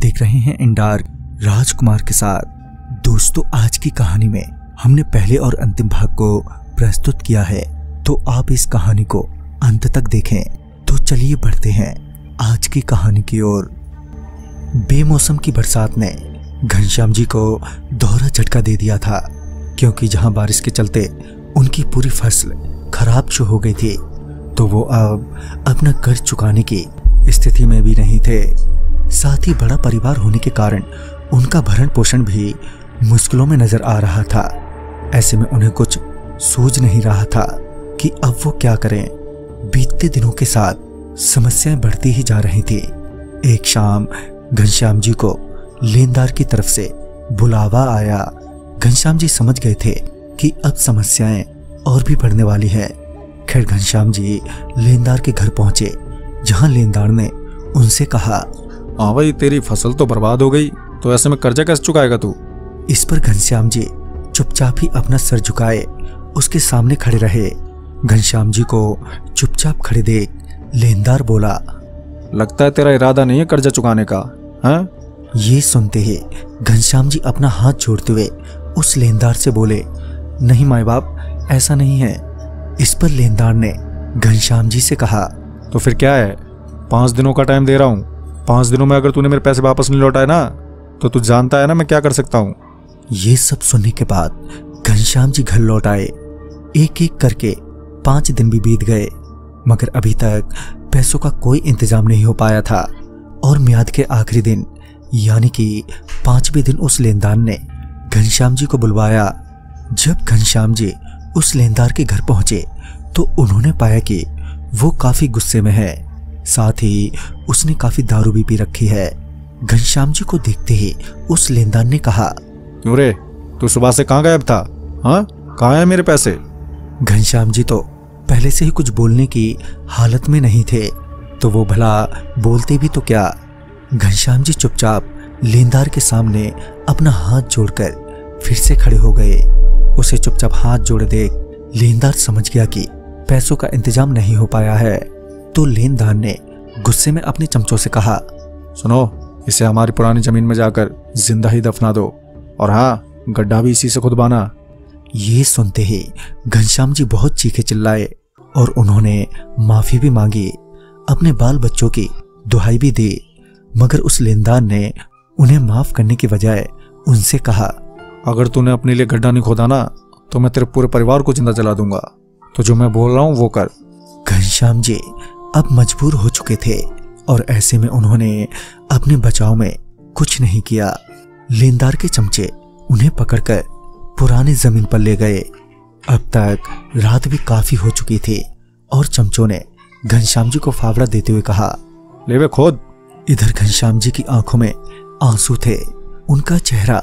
देख रहे हैं इंडार्क राजकुमार के साथ। दोस्तों, आज की कहानी में हमने पहले और अंतिम भाग को प्रस्तुत किया है, तो आप इस कहानी को अंत तक देखें। तो चलिए बढ़ते हैं आज की कहानी की ओर। बेमौसम की बरसात ने घनश्याम जी को दोहरा झटका दे दिया था, क्योंकि जहां बारिश के चलते उनकी पूरी फसल खराब जो हो गई थी, तो वो अब अपना कर्ज चुकाने की स्थिति में भी नहीं थे। साथ ही बड़ा परिवार होने के कारण उनका भरण पोषण भी मुश्किलों में नजर आ रहा था। ऐसे में उन्हें कुछ सूझ नहीं रहा था कि अब वो क्या करें। बीतते दिनों के साथ समस्याएं बढ़ती ही जा रही थी। एक शाम घनश्याम जी को लेनदार की तरफ से बुलावा आया। घनश्याम जी समझ गए थे कि अब समस्याएं और भी बढ़ने वाली है। खैर, घनश्याम जी लेनदार के घर पहुंचे, जहां लेनदार ने उनसे कहा, हाँ भाई, तेरी फसल तो बर्बाद हो गई, तो ऐसे में कर्जा कैसे चुकाएगा तू? इस पर घनश्याम जी चुपचाप ही अपना सर झुकाए उसके सामने खड़े रहे। घनश्याम जी को चुपचाप खड़े देख लेनदार बोला, लगता है तेरा इरादा नहीं है कर्जा चुकाने का, हाँ? ये सुनते ही घनश्याम जी अपना हाथ जोड़ते हुए उस लेनदार से बोले, नहीं माए बाप, ऐसा नहीं है। इस पर लेनदार ने घनश्याम जी से कहा, तो फिर क्या है? 5 दिनों का टाइम दे रहा हूँ। 5 दिनों में अगर तूने मेरे पैसे वापस नहीं लौटाए ना, तो तू जानता है ना मैं क्या कर सकता हूँ। ये सब सुनने के बाद घनश्याम जी घर लौट आए। एक एक करके 5 दिन भी बीत गए, मगर अभी तक पैसों का कोई इंतजाम नहीं हो पाया था। और म्याद के आखिरी दिन यानी कि 5वें दिन उस लेनदार ने घनश्याम जी को बुलवाया। जब घनश्याम जी उस लेनदार के घर पहुंचे तो उन्होंने पाया कि वो काफी गुस्से में है, साथ ही उसने काफी दारू भी पी रखी है। घनश्याम जी को देखते ही उस लेनदार ने कहा, क्यों रे, तू सुबह से कहाँ गायब था? हाँ, कहाँ है मेरे पैसे? घनश्याम जी तो पहले से ही कुछ बोलने की हालत में नहीं थे, तो वो भला बोलते भी तो क्या। घनश्याम जी चुपचाप लेनदार के सामने अपना हाथ जोड़कर फिर से खड़े हो गए। उसे चुपचाप हाथ जोड़े देख लेनदार समझ गया कि पैसों का इंतजाम नहीं हो पाया है। तो लेनदार ने गुस्से में अपने चमचों से कहा, सुनो, इसे हमारी पुरानी जमीन में जाकर जिंदा ही दफना दो, और हाँ, गड्ढा भी इसी से खुदवाना। ये सुनते ही घनश्याम जी बहुत चीखे चिल्लाए और उन्होंने माफी भी मांगी, अपने बाल बच्चों की दुहाई भी दी। मगर उस लेनदार ने उन्हें माफ करने की बजाय उनसे कहा, अगर तूने अपने लिए गड्ढा नहीं खोदा ना, तो मैं तेरे पूरे परिवार को जिंदा जला दूंगा। तो जो मैं बोल रहा हूँ वो कर। घनश्याम जी अब मजबूर हो चुके थे और ऐसे में उन्होंने अपने बचाव में कुछ नहीं किया। लेनदार के चमचे उन्हें पकड़कर पुरानी जमीन पर ले गए। अब तक रात भी काफी हो चुकी थी और चमचों ने घनश्याम जी को फावड़ा देते हुए कहा, ले वे खोद। इधर घनश्याम जी की आंखों में आंसू थे। उनका चेहरा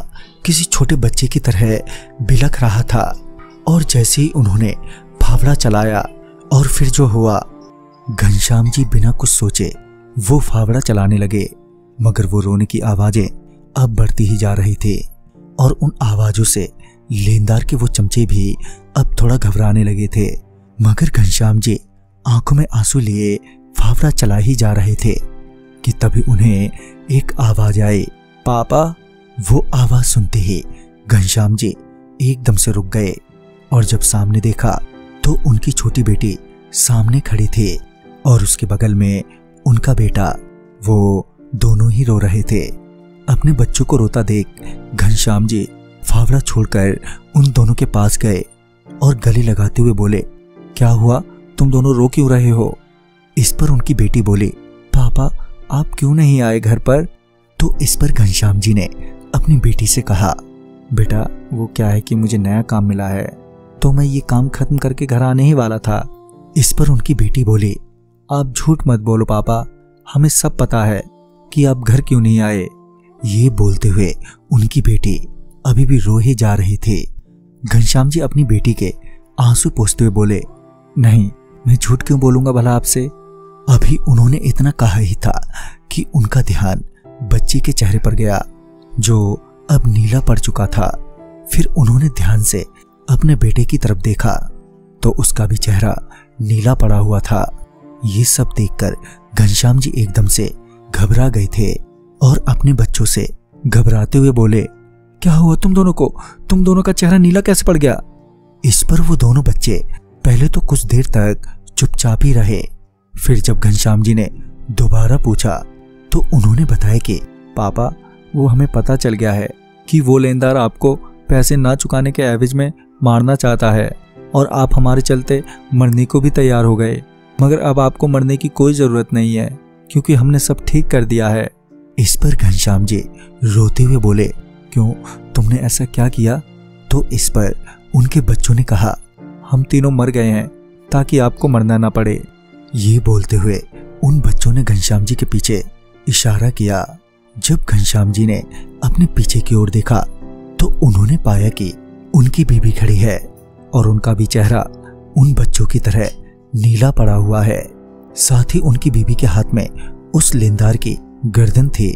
किसी छोटे बच्चे की तरह बिलख रहा था। और जैसे ही उन्होंने फावड़ा चलाया और फिर जो हुआ, घनश्याम जी बिना कुछ सोचे वो फावड़ा चलाने लगे। मगर वो रोने की आवाजें अब बढ़ती ही जा रही थी और उन आवाजों से लेनदार के वो चमचे भी अब थोड़ा घबराने लगे थे। मगर घनश्याम जी आंखों में आंसू लिए फावड़ा चला ही जा रहे थे कि तभी उन्हें एक आवाज आई, पापा। वो आवाज सुनते ही घनश्याम जी एकदम से रुक गए और जब सामने देखा तो उनकी छोटी बेटी सामने खड़ी थी और उसके बगल में उनका बेटा। वो दोनों ही रो रहे थे। अपने बच्चों को रोता देख घनश्याम जी फावड़ा छोड़कर उन दोनों के पास गए और गले लगाते हुए बोले, क्या हुआ, तुम दोनों रो क्यों रहे हो? इस पर उनकी बेटी बोली, पापा आप क्यों नहीं आए घर पर? तो इस पर घनश्याम जी ने अपनी बेटी से कहा, बेटा वो क्या है कि मुझे नया काम मिला है, तो मैं ये काम खत्म करके घर आने ही वाला था। इस पर उनकी बेटी बोली, आप झूठ मत बोलो पापा, हमें सब पता है कि आप घर क्यों नहीं आए। ये बोलते हुए उनकी बेटी अभी भी रो ही जा रही थी। घनश्याम जी अपनी बेटी के आंसू पोंछते हुए बोले, नहीं, मैं झूठ क्यों बोलूंगा भला आपसे। अभी उन्होंने इतना कहा ही था कि उनका ध्यान बच्ची के चेहरे पर गया, जो अब नीला पड़ चुका था। फिर उन्होंने ध्यान से अपने बेटे की तरफ देखा तो उसका भी चेहरा नीला पड़ा हुआ था। ये सब देखकर घनश्याम जी एकदम से घबरा गए थे और अपने बच्चों से घबराते हुए बोले, क्या हुआ तुम दोनों को? तुम दोनों का चेहरा नीला कैसे पड़ गया? इस पर वो दोनों बच्चे पहले तो कुछ देर तक चुपचाप ही रहे। फिर जब घनश्याम जी ने दोबारा पूछा तो उन्होंने बताया कि पापा, वो हमें पता चल गया है कि वो लेनदार आपको पैसे ना चुकाने के एवज में मारना चाहता है और आप हमारे चलते मरने को भी तैयार हो गए, मगर अब आपको मरने की कोई जरूरत नहीं है क्योंकि हमने सब ठीक कर दिया है। इस पर घनश्याम जी रोते हुए बोले, क्यों, तुमने ऐसा क्या किया? तो इस पर उनके बच्चों ने कहा, हम तीनों मर गए हैं ताकि आपको मरना ना पड़े। ये बोलते हुए उन बच्चों ने घनश्याम जी के पीछे इशारा किया। जब घनश्याम जी ने अपने पीछे की ओर देखा तो उन्होंने पाया कि उनकी बीबी खड़ी है और उनका भी चेहरा उन बच्चों की तरह नीला पड़ा हुआ है। साथ ही उनकी बीबी के हाथ में उस लेनदार की गर्दन थी।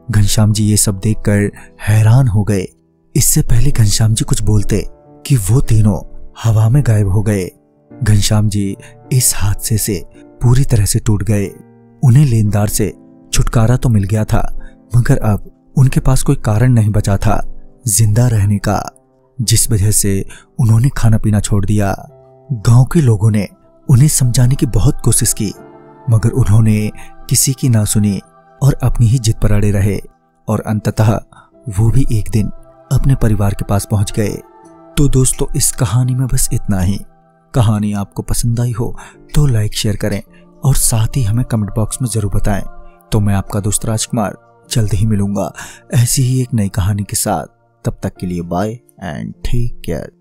घनश्याम जी ये सब देखकर हैरान हो गए। इससे पहले घनश्याम जी कुछ बोलते कि वो तीनों हवा में गायब हो गए। घनश्याम जी इस हादसे से पूरी तरह से टूट गए। उन्हें लेनदार से छुटकारा तो मिल गया था, मगर अब उनके पास कोई कारण नहीं बचा था जिंदा रहने का, जिस वजह से उन्होंने खाना पीना छोड़ दिया। गांव के लोगों ने उन्हें समझाने की बहुत कोशिश की, मगर उन्होंने किसी की ना सुनी और अपनी ही जिद पर अड़े रहे और अंततः वो भी एक दिन अपने परिवार के पास पहुंच गए। तो दोस्तों, इस कहानी में बस इतना ही। कहानी आपको पसंद आई हो तो लाइक शेयर करें और साथ ही हमें कमेंट बॉक्स में जरूर बताएं। तो मैं आपका दोस्त राजकुमार जल्द ही मिलूंगा ऐसी ही एक नई कहानी के साथ। तब तक के लिए बाय एंड टेक केयर।